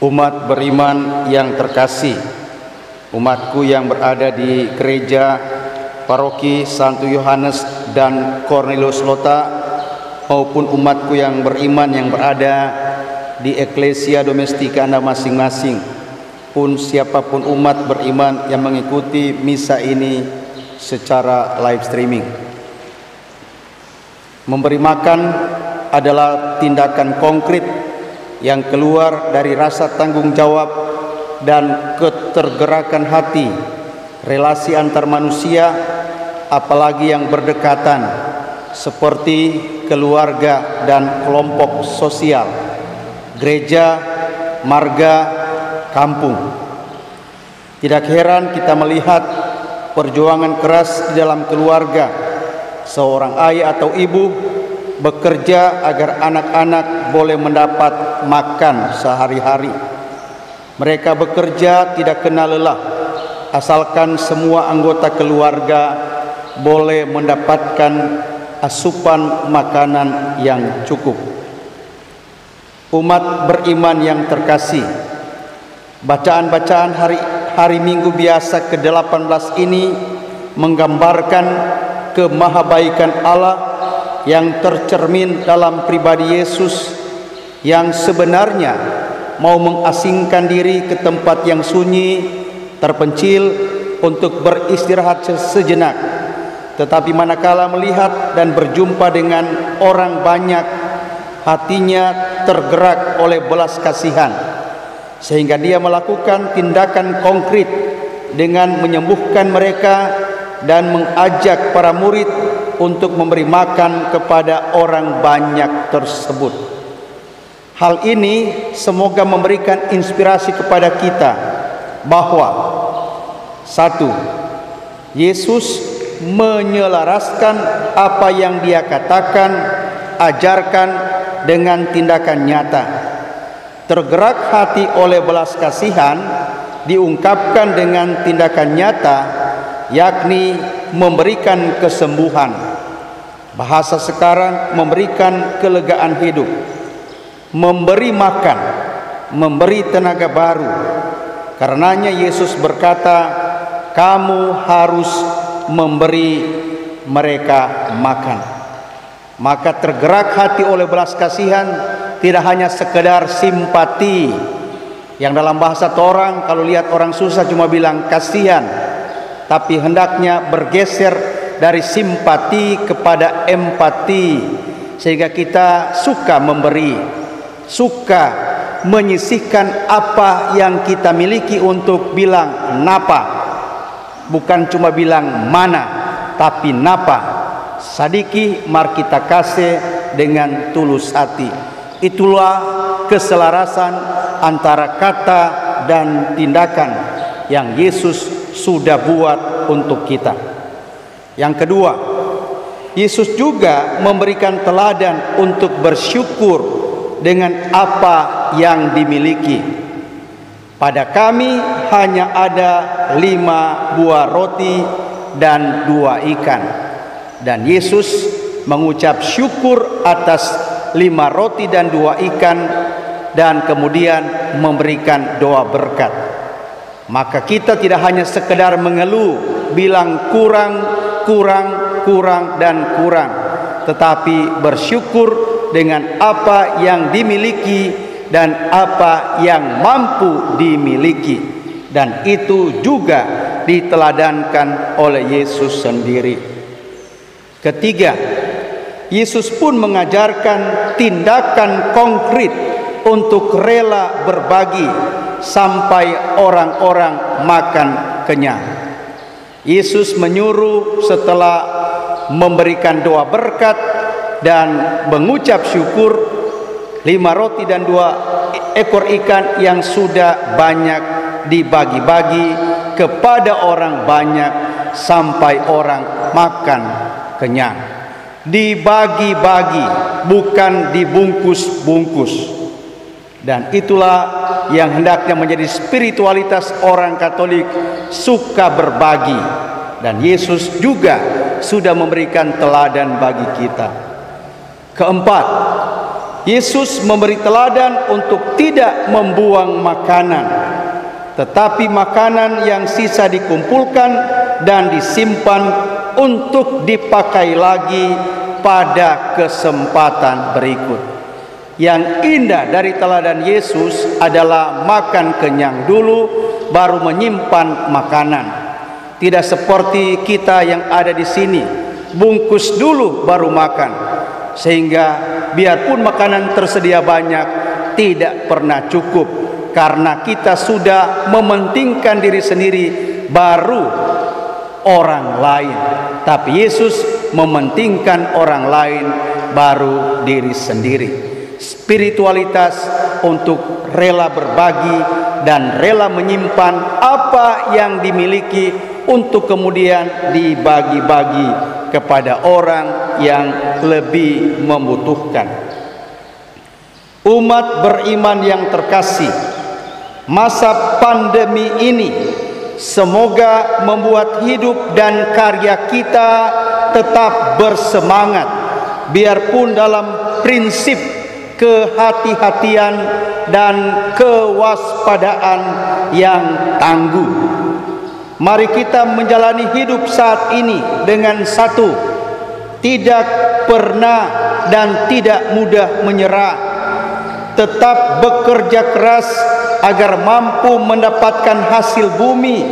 Umat beriman yang terkasih, umatku yang berada di gereja paroki Santo Yohanes dan Cornelius Lota, maupun umatku yang beriman yang berada di eklesia domestika Anda masing-masing, pun siapapun umat beriman yang mengikuti misa ini secara live streaming. Memberi makan adalah tindakan konkret yang keluar dari rasa tanggung jawab dan ketergerakan hati, relasi antar manusia, apalagi yang berdekatan seperti keluarga dan kelompok sosial, gereja, marga, kampung. Tidak heran kita melihat perjuangan keras di dalam keluarga. Seorang ayah atau ibu bekerja agar anak-anak boleh mendapat makan sehari-hari. Mereka bekerja tidak kenal lelah, asalkan semua anggota keluarga boleh mendapatkan asupan makanan yang cukup. Umat beriman yang terkasih, bacaan-bacaan hari Minggu biasa ke-18 ini menggambarkan kemahabaikan Allah yang tercermin dalam pribadi Yesus yang sebenarnya mau mengasingkan diri ke tempat yang sunyi, terpencil untuk beristirahat sejenak. Tetapi manakala melihat dan berjumpa dengan orang banyak, hatinya tergerak oleh belas kasihan, sehingga dia melakukan tindakan konkret dengan menyembuhkan mereka dan mengajak para murid untuk memberi makan kepada orang banyak tersebut. Hal ini semoga memberikan inspirasi kepada kita bahwa satu, Yesus menyelaraskan apa yang Dia katakan, ajarkan dengan tindakan nyata. Tergerak hati oleh belas kasihan diungkapkan dengan tindakan nyata, yakni memberikan kesembuhan. Bahasa sekarang memberikan kelegaan hidup, memberi makan, memberi tenaga baru. Karenanya Yesus berkata, kamu harus memberi mereka makan. Maka tergerak hati oleh belas kasihan tidak hanya sekedar simpati, yang dalam bahasa orang kalau lihat orang susah cuma bilang kasihan, tapi hendaknya bergeser dari simpati kepada empati, sehingga kita suka memberi, suka menyisihkan apa yang kita miliki untuk bilang napa, bukan cuma bilang mana, tapi napa. Sadiki mar kita kasih dengan tulus hati. Itulah keselarasan antara kata dan tindakan yang Yesus sudah buat untuk kita. Yang kedua, Yesus juga memberikan teladan untuk bersyukur dengan apa yang dimiliki. Pada kami hanya ada 5 buah roti dan 2 ikan. Dan Yesus mengucap syukur atas 5 roti dan 2 ikan, dan kemudian memberikan doa berkat. Maka kita tidak hanya sekedar mengeluh, bilang kurang, tetapi bersyukur dengan apa yang dimiliki dan apa yang mampu dimiliki. Dan itu juga diteladankan oleh Yesus sendiri. Ketiga, Yesus pun mengajarkan tindakan konkret untuk rela berbagi sampai orang-orang makan kenyang. Yesus menyuruh setelah memberikan doa berkat dan mengucap syukur, 5 roti dan 2 ekor ikan yang sudah banyak dibagi-bagi kepada orang banyak sampai orang makan kenyang. Dibagi-bagi, bukan dibungkus-bungkus. Dan itulah yang hendaknya menjadi spiritualitas orang Katolik, suka berbagi. Dan Yesus juga sudah memberikan teladan bagi kita. Keempat, Yesus memberi teladan untuk tidak membuang makanan, tetapi makanan yang sisa dikumpulkan dan disimpan untuk dipakai lagi pada kesempatan berikut. Yang indah dari teladan Yesus adalah makan kenyang dulu, baru menyimpan makanan. Tidak seperti kita yang ada di sini, bungkus dulu baru makan, sehingga biarpun makanan tersedia banyak, tidak pernah cukup, karena kita sudah mementingkan diri sendiri baru orang lain. Tapi Yesus mementingkan orang lain baru diri sendiri. Spiritualitas untuk rela berbagi dan rela menyimpan apa yang dimiliki untuk kemudian dibagi-bagi kepada orang yang lebih membutuhkan. Umat beriman yang terkasih, masa pandemi ini semoga membuat hidup dan karya kita tetap bersemangat, biarpun dalam prinsip kehati-hatian dan kewaspadaan yang tangguh. Mari kita menjalani hidup saat ini dengan satu, tidak pernah dan tidak mudah menyerah, tetap bekerja keras agar mampu mendapatkan hasil bumi,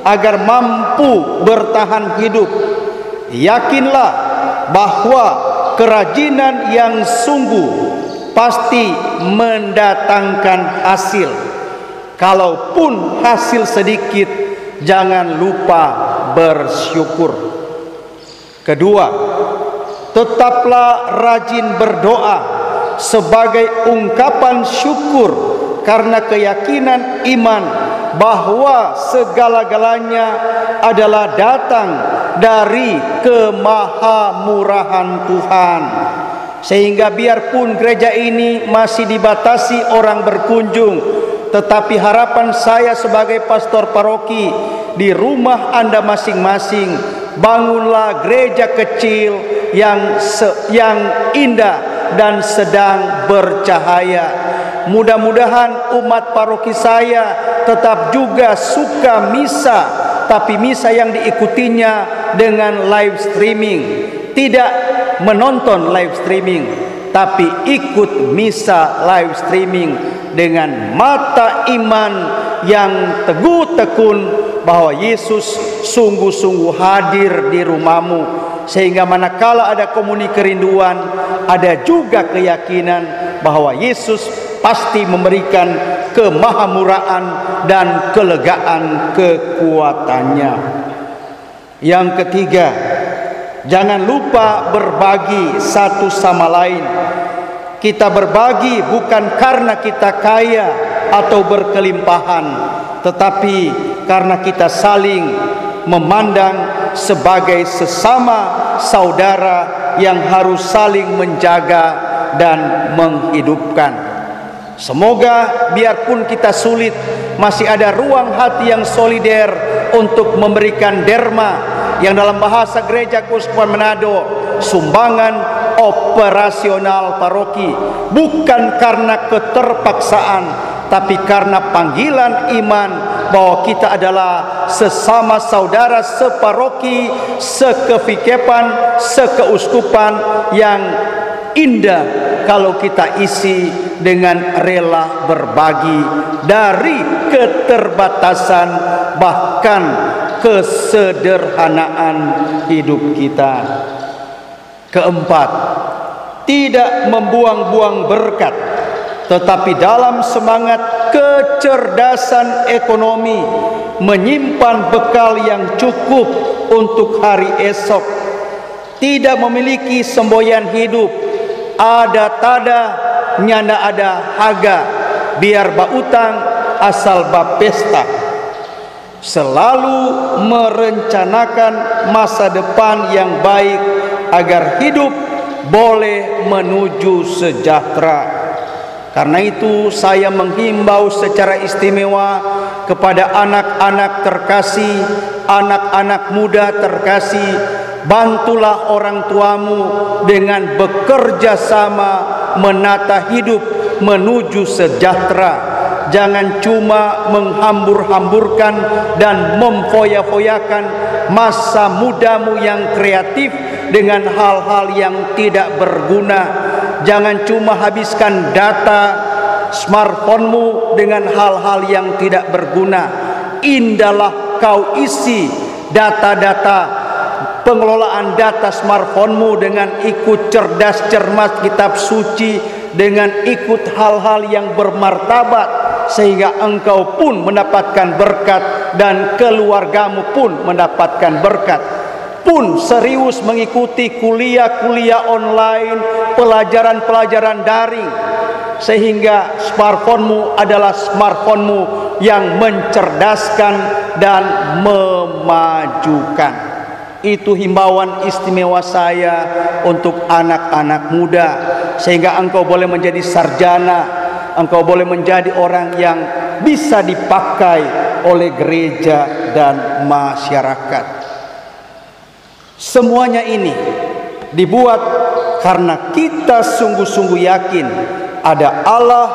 agar mampu bertahan hidup. Yakinlah bahwa kerajinan yang sungguh pasti mendatangkan hasil. Kalaupun hasil sedikit, jangan lupa bersyukur. Kedua, tetaplah rajin berdoa sebagai ungkapan syukur karena keyakinan iman bahwa segala-galanya adalah datang dari kemahamurahan Tuhan. Sehingga biarpun gereja ini masih dibatasi orang berkunjung, tetapi harapan saya sebagai pastor paroki, di rumah Anda masing-masing, bangunlah gereja kecil yang indah dan sedang bercahaya. Mudah-mudahan umat paroki saya tetap juga suka misa, tapi misa yang diikutinya dengan live streaming. Tidak menonton live streaming, tapi ikut misa live streaming dengan mata iman yang teguh tekun bahwa Yesus sungguh-sungguh hadir di rumahmu, sehingga manakala ada komunik kerinduan, ada juga keyakinan bahwa Yesus pasti memberikan kemahamuraan dan kelegaan kekuatannya. Yang ketiga, jangan lupa berbagi satu sama lain. Kita berbagi bukan karena kita kaya atau berkelimpahan, tetapi karena kita saling memandang sebagai sesama saudara yang harus saling menjaga dan menghidupkan. Semoga biarpun kita sulit, masih ada ruang hati yang solider untuk memberikan derma, yang dalam bahasa Gereja Keuskupan Manado, sumbangan operasional paroki, bukan karena keterpaksaan, tapi karena panggilan iman bahwa kita adalah sesama saudara separoki, sekevikepan, sekeuskupan yang indah kalau kita isi dengan rela berbagi dari keterbatasan bahkan kesederhanaan hidup kita. Keempat, tidak membuang-buang berkat, tetapi dalam semangat kecerdasan ekonomi menyimpan bekal yang cukup untuk hari esok. Tidak memiliki semboyan hidup, ada tada nyanda ada haga, biar ba utang asal ba pesta. Selalu merencanakan masa depan yang baik agar hidup boleh menuju sejahtera. Karena itu saya menghimbau secara istimewa kepada anak-anak terkasih, anak-anak muda terkasih, bantulah orang tuamu dengan bekerja sama menata hidup menuju sejahtera. Jangan cuma menghambur-hamburkan dan memfoya-foyakan masa mudamu yang kreatif dengan hal-hal yang tidak berguna. Jangan cuma habiskan data smartphone-mu dengan hal-hal yang tidak berguna. Indahlah kau isi data-data pengelolaan data smartphone-mu dengan ikut cerdas cermat kitab suci, dengan ikut hal-hal yang bermartabat, sehingga engkau pun mendapatkan berkat dan keluargamu pun mendapatkan berkat. Pun serius mengikuti kuliah-kuliah online, pelajaran-pelajaran daring, sehingga smartphone-mu adalah smartphone-mu yang mencerdaskan dan memajukan. Itu himbauan istimewa saya untuk anak-anak muda, sehingga engkau boleh menjadi sarjana, engkau boleh menjadi orang yang bisa dipakai oleh gereja dan masyarakat. Semuanya ini dibuat karena kita sungguh-sungguh yakin ada Allah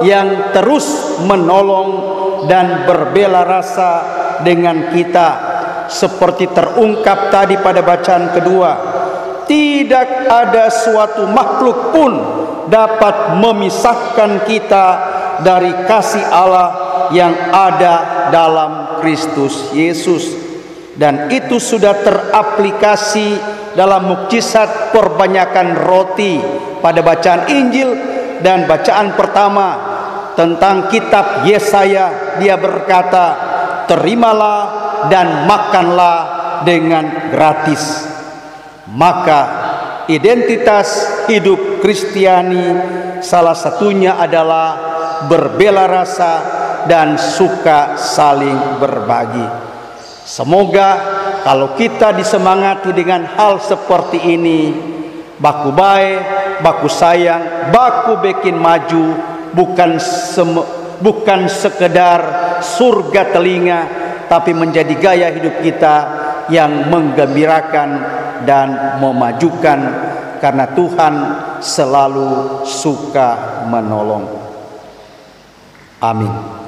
yang terus menolong dan berbela rasa dengan kita. Seperti terungkap tadi pada bacaan kedua, tidak ada suatu makhluk pun dapat memisahkan kita dari kasih Allah yang ada dalam Kristus Yesus. Dan itu sudah teraplikasi dalam mukjizat perbanyakan roti pada bacaan Injil. Dan bacaan pertama tentang kitab Yesaya, dia berkata, terimalah dan makanlah dengan gratis. Maka identitas hidup Kristiani salah satunya adalah berbela rasa dan suka saling berbagi. Semoga kalau kita disemangati dengan hal seperti ini, baku bae, baku sayang, baku bikin maju, bukan sekedar surga telinga, tapi menjadi gaya hidup kita yang menggembirakan dan memajukan, karena Tuhan selalu suka menolong. Amin.